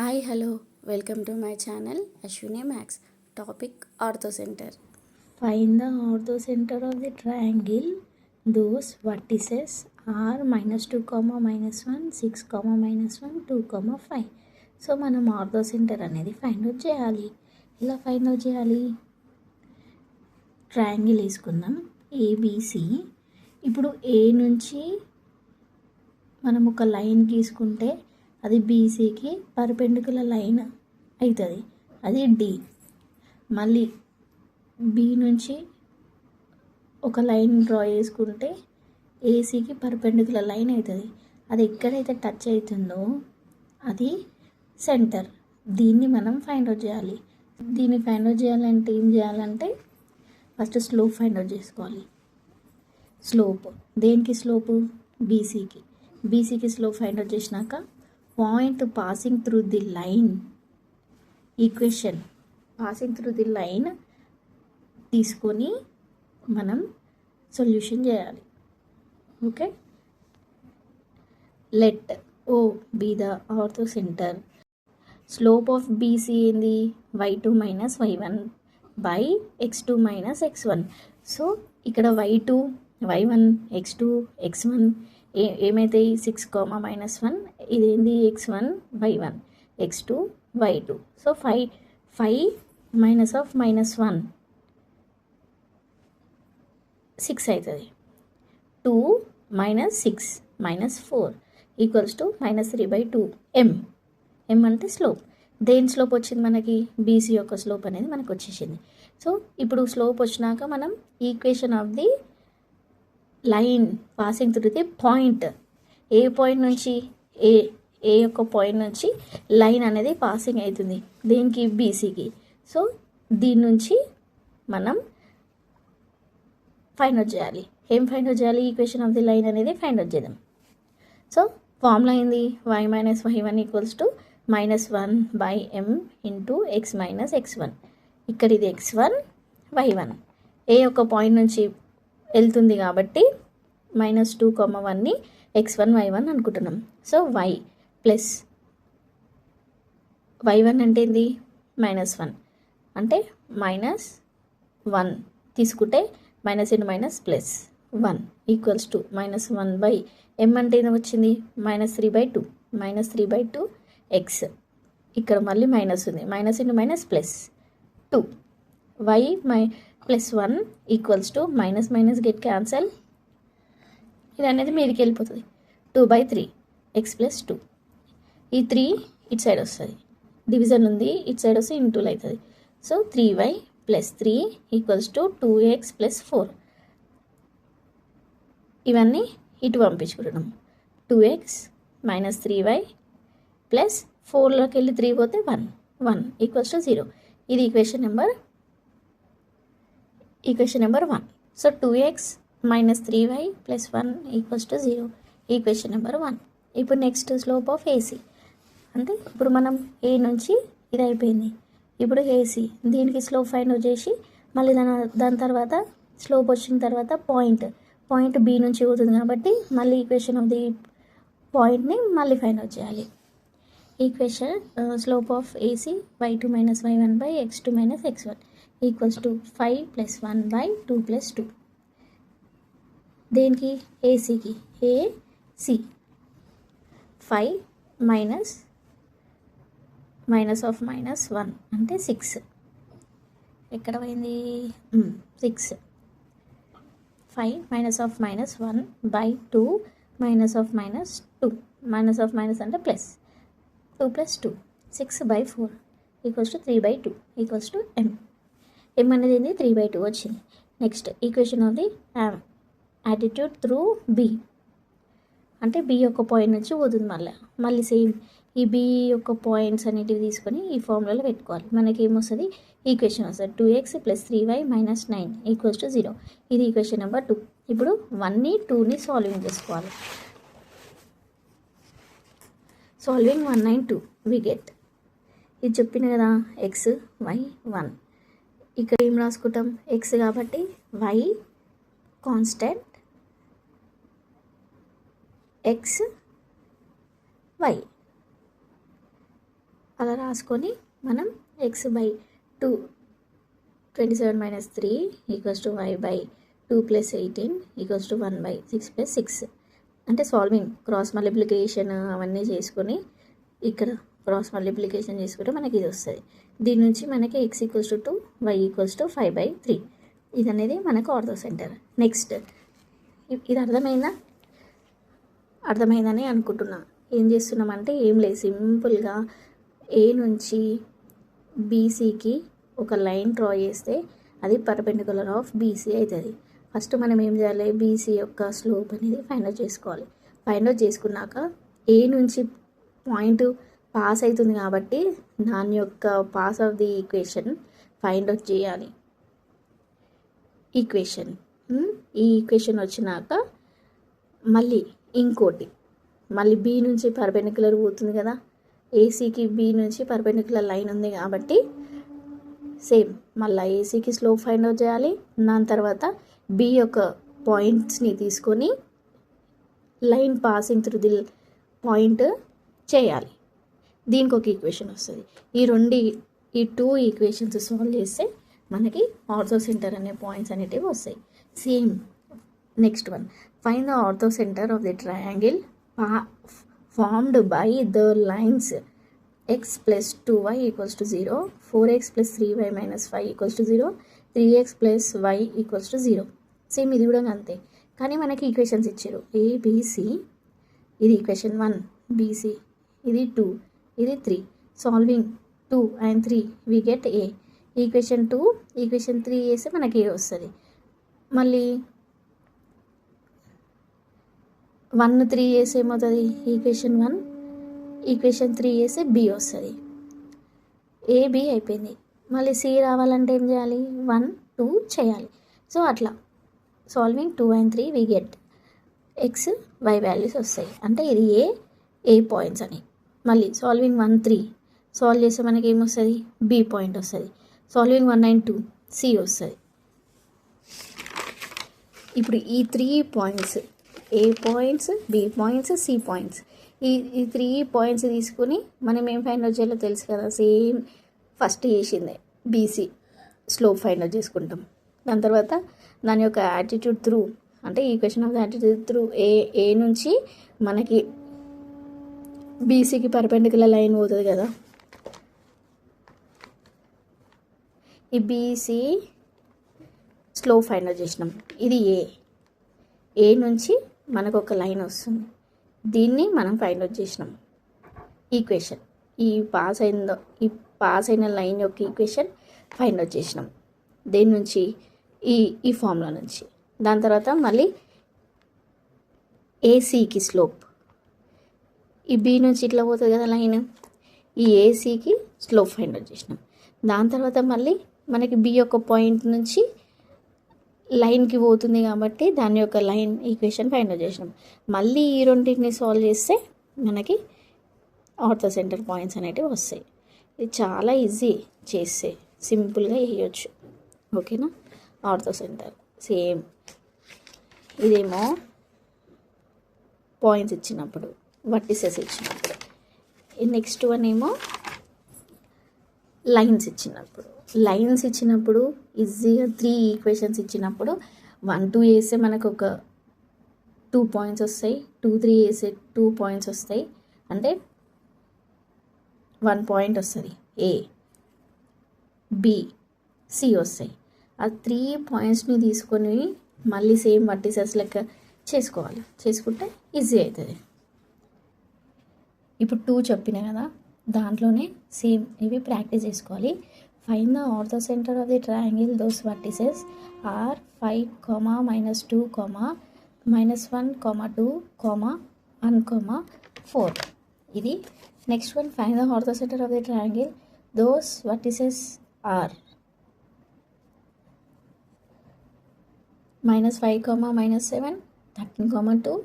Hi, hello, welcome to my channel Ashwini Max. Topic Ortho Center. Find the orthocenter of the triangle. Those vertices are -2, -1, 6, -1, 2, 5. So మనం ఆర్థోసెంటర్ అనేది find out చేయాలి. ఎలా find out చేయాలి? Triangle వేసుకుందాం ABC. ఇప్పుడు ఏ నుంచి మనం ఒక లైన్ గీసుకుంటే అది బీసీకి పర్పెండిక్యులర్ లైన్ అవుతుంది, అది డి. మళ్ళీ బి నుంచి ఒక లైన్ డ్రా చేసుకుంటే ఏసీకి పర్పెండిక్యులర్ లైన్ అవుతుంది. అది ఎక్కడైతే టచ్ అవుతుందో అది సెంటర్. దీన్ని మనం ఫైండ్ అవుట్ చేయాలి. దీన్ని ఫైండ్ అవుట్ చేయాలంటే ఏం చేయాలంటే ఫస్ట్ స్లోప్ ఫైండ్ అవుట్ చేసుకోవాలి. స్లోప్ దేనికి? స్లోపు బీసీకి. బీసీకి స్లోప్ ఫైండ్ అవుట్ చేసినాక point passing through the line equation, passing through the line తీసుకొని మనం సొల్యూషన్ చేయాలి. Okay, let O B the ortho centre. Slope of BC ఏంది? y2 - y1 by x2 - x1. So ఇక్కడ y2 y1 x2 x1 ఏమైతాయి? 6, -1. ఇదేంది? x1 y1 x2 y2. So 5 -1 6 అవుతుంది. 2 - 6 -4 equals to -3/2 m అంటే slope. దేని slope వచ్చింది మనకి? BC యొక్క slope అనేది మనకు వచ్చేసింది. సో ఇప్పుడు స్లోప్ వచ్చినాక మనం equation of the line passing through the point, A point నుంచి ఏ యొక్క పాయింట్ నుంచి లైన్ అనేది పాసింగ్ అవుతుంది దేనికి? బీసీకి. సో దీని నుంచి మనం ఫైండ్ అవుట్ చేయాలి. ఏం ఫైండ్ అవుట్ చేయాలి? ఈక్వేషన్ ఆఫ్ ది లైన్ అనేది ఫైండ్ అవుట్ చేద్దాం. సో ఫార్ములా అయింది y - y1 equals to -1/m into x - x1. ఇక్కడ ఇది x1 y1 ఏ యొక్క పాయింట్ నుంచి వెళ్తుంది కాబట్టి -2, 1ని x1 y1 అనుకుంటున్నాం. సో y ప్లస్ y1 అంటే ఏంది? -1 అంటే -1 తీసుకుంటే minus into minus plus 1 equals to -1/m అంటే ఏదో వచ్చింది? -3/2 -3/2 x. ఇక్కడ మళ్ళీ మైనస్ ఉంది, minus into minus plus 2 y plus 1 equals to minus get cancel. ఇది అనేది మీదకి వెళ్ళిపోతుంది. 2/3 x ప్లస్ 2. ఈ 3 ఇటు సైడ్ వస్తుంది, డివిజన్ ఉంది, ఇటు సైడ్ వస్తే ఇంటూలు అవుతుంది. So 3y plus 3 equals to 2x plus 4. ఇవన్నీ ఇటు పంపించుకుంటున్నాం. 2x - 3y ప్లస్ 4లోకి వెళ్ళి 3 పోతే 1 ఈక్వల్స్ టు 0. ఇది equation number 1. So 2x - 3y plus 1 equals to 0, equation number 1. ఇప్పుడు నెక్స్ట్ స్లోప్ ఆఫ్ ఏసీ అంటే ఇప్పుడు మనం ఏ నుంచి ఇది అయిపోయింది. ఇప్పుడు ఏసీ దీనికి స్లోప్ ఫైండ్ అవుట్ చేసి మళ్ళీ దాని తర్వాత స్లోప్ వచ్చిన తర్వాత పాయింట్ బి నుంచి పోతుంది కాబట్టి మళ్ళీ ఈక్వేషన్ ఆఫ్ ది పాయింట్ని మళ్ళీ ఫైండ్ అవుట్ చేయాలి. Equation slope of AC y2 - y1 by x2 - x1 equals to 5 + 1/2 + 2. దేనికి? ఏసీకి. ఏసీ 5 -1 అంటే 6. ఎక్కడ పోయింది? 6. 5 -1/2 -2 -= అంటే plus 2 + 2 6/4 equals to 3/2 equals to m అనేది ఏంది? 3/2 వచ్చింది. Next equation of the altitude through B అంటే బి యొక్క పాయింట్ నుంచి పోతుంది. మళ్ళీ సేమ్ ఈ బి యొక్క పాయింట్స్ అనేటివి తీసుకొని ఈ ఫార్ములాలో పెట్టుకోవాలి. మనకి ఏమొస్తుంది? ఈక్వేషన్ వస్తుంది 2x + 3y - 9 ఈక్వల్స్ టు 0. ఇది ఈక్వేషన్ నెంబర్ 2. ఇప్పుడు 1ని 2ని సాల్వింగ్ చేసుకోవాలి. సాల్వింగ్ 1 and 2 వి గెట్, ఇది చెప్పిన కదా x y 1. ఇక్కడ ఏం రాసుకుంటాం? x కాబట్టి y కాన్స్టెంట్, x y అలా రాసుకొని మనం x by 2 27 minus 3 equals to y by 2 plus 18 equals to 1 by 6 plus 6 అంటే సాల్వింగ్ క్రాస్ మల్టిప్లికేషన్ అవన్నీ చేసుకొని ఇక్కడ క్రాస్ మల్టిప్లికేషన్ చేసుకుంటే మనకి ఇది వస్తుంది. దీని నుంచి మనకి x equals to 2 y equals to 5 by 3 ఇది అనేది మనకు ఆర్థో సెంటర్. నెక్స్ట్ ఇది అర్థమైందని అనుకుంటున్నా. ఏం చేస్తున్నామంటే ఏం లేదు, సింపుల్గా ఏ నుంచి బీసీకి ఒక లైన్ డ్రా చేస్తే అది పర్పెండిక్యులర్ ఆఫ్ బీసీ అవుతుంది. ఫస్ట్ మనం ఏం చేయాలి, బీసీ యొక్క స్లోప్ అనేది ఫైండ్ అవుట్ చేసుకోవాలి. ఫైండ్ అవుట్ చేసుకున్నాక ఏ నుంచి పాయింట్ పాస్ అవుతుంది కాబట్టి దాని యొక్క pass of the equation find out చేయాలి. ఈ ఈక్వేషన్ వచ్చినాక మళ్ళీ ఇంకోటి మళ్ళీ బి నుంచి పర్పెండిక్యులర్ పోతుంది కదా, ఏసీకి బి నుంచి పర్పెండిక్యులర్ లైన్ ఉంది కాబట్టి సేమ్ మళ్ళీ ఏసీకి స్లోప్ ఫైండ్ అవుట్ చేయాలి. దాని తర్వాత బి యొక్క పాయింట్స్ని తీసుకొని line passing through the point చేయాలి. దీనికి ఒక ఈక్వేషన్ వస్తుంది. ఈ టూ ఈక్వేషన్స్ సాల్వ్ చేస్తే మనకి ఆర్థో సెంటర్ అనే పాయింట్స్ అనేటివి వస్తాయి. Same next one, find the orthocentre of the triangle formed by the lines x plus 2y equals to 0, 4x plus 3y minus 5 equals to 0, 3x plus y equals to 0. Same ఇది కూడా అంతే, కానీ మనకి equations ఇచ్చారు. ABC ఇది equation 1, BC ఇది 2, ఇది 3. Solving 2 and 3 we get A. Equation 2 equation 3 వేస్తే మనకి ఏ వస్తుంది. మళ్ళీ 1 3 వేస్తే ఏమవుతుంది, ఈక్వేషన్ 1 ఈక్వేషన్ 3 వేస్తే బి వస్తుంది. ఏబి అయిపోయింది. మళ్ళీ సి రావాలంటే ఏం చేయాలి, 1 2 చేయాలి. సో అట్లా solving 2 and 3 we get X Y values వస్తాయి. అంటే ఇది ఏ పాయింట్స్ అని. మళ్ళీ సాల్వింగ్ 1 3 సాల్వ్ చేస్తే మనకి ఏమొస్తుంది, బి పాయింట్ వస్తుంది. సాల్వింగ్ 1 and 2 సి వస్తుంది. ఇప్పుడు ఈ 3 points, A points, B points, C points, ఈ 3 పాయింట్స్ తీసుకుని మనం ఏం ఫైండ్ అవుట్ చేయాలో తెలుసు కదా. సేమ్ ఫస్ట్ చేసిందే బీసీ స్లోప్ ఫైండ్ అవుట్ చేసుకుంటాం. దాని తర్వాత దాని యొక్క యాటిట్యూడ్ త్రూ, అంటే equation of the attitude through a నుంచి మనకి బీసీకి పర్పెండిక్యులర్ లైన్ పోతుంది కదా, ఈ బీసీ స్లోప్ ఫైండ్ అవుట్ చేసినాం. ఇది ఏ నుంచి మనకు ఒక లైన్ వస్తుంది, దీన్ని మనం ఫైండ్ అవుట్ చేసినాం. ఈక్వేషన్ ఈ పాస్ అయిన లైన్ యొక్క ఈక్వేషన్ ఫైండ్ అవుట్ చేసినాం. దేని నుంచి, ఈ ఫార్ములా నుంచి. దాని తర్వాత మళ్ళీ ఏసీకి స్లోప్, ఈ బి నుంచి ఇట్లా పోతుంది కదా లైన్, ఈ ఏసీకి స్లోప్ ఫైండ్ అవుట్ చేసినాం. దాని తర్వాత మళ్ళీ మనకి బి యొక్క పాయింట్ నుంచి లైన్కి పోతుంది కాబట్టి దాని యొక్క లైన్ ఈక్వేషన్ ఫైండ్ అవుట్ చేసినాం. మళ్ళీ ఈ రెండింటిని సాల్వ్ చేస్తే మనకి ఆర్థో సెంటర్ పాయింట్స్ అనేటివి వస్తాయి. ఇది చాలా ఈజీ, చేస్తే సింపుల్గా వేయచ్చు. ఓకేనా, ఆర్థో సెంటర్ సేమ్. ఇదేమో పాయింట్స్ ఇచ్చినప్పుడు, వర్టిసెస్ ఇచ్చినప్పుడు. నెక్స్ట్ వన్ ఏమో లైన్స్ ఇచ్చినప్పుడు ఈజీగా 3 ఈక్వేషన్స్ ఇచ్చినప్పుడు 1 2 వేస్తే మనకు ఒక 2 పాయింట్స్ వస్తాయి, 2 3 వేస్తే 2 పాయింట్స్ వస్తాయి, అంటే 1 పాయింట్ వస్తుంది. ఏ బి సి వస్తాయి. ఆ 3 పాయింట్స్ని తీసుకొని మళ్ళీ సేమ్ వర్టిసెస్ లెక్క చేసుకోవాలి. చేసుకుంటే ఈజీ అవుతుంది. ఇప్పుడు 2 చెప్పినా కదా, దాంట్లోనే సేమ్ ఇవి ప్రాక్టీస్ చేసుకోవాలి. Find the orthocentre of the triangle those vertices are 5, -2, -1, -2, 1, 4. ఇది next one, find the orthocentre of the triangle those vertices are -5, -7, 13, 2,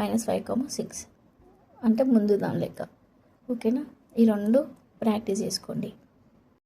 -5, 6. అంటే ముందు దాని లెక్క. ఓకేనా, ఈ 2 ప్రాక్టీస్ చేసుకోండి.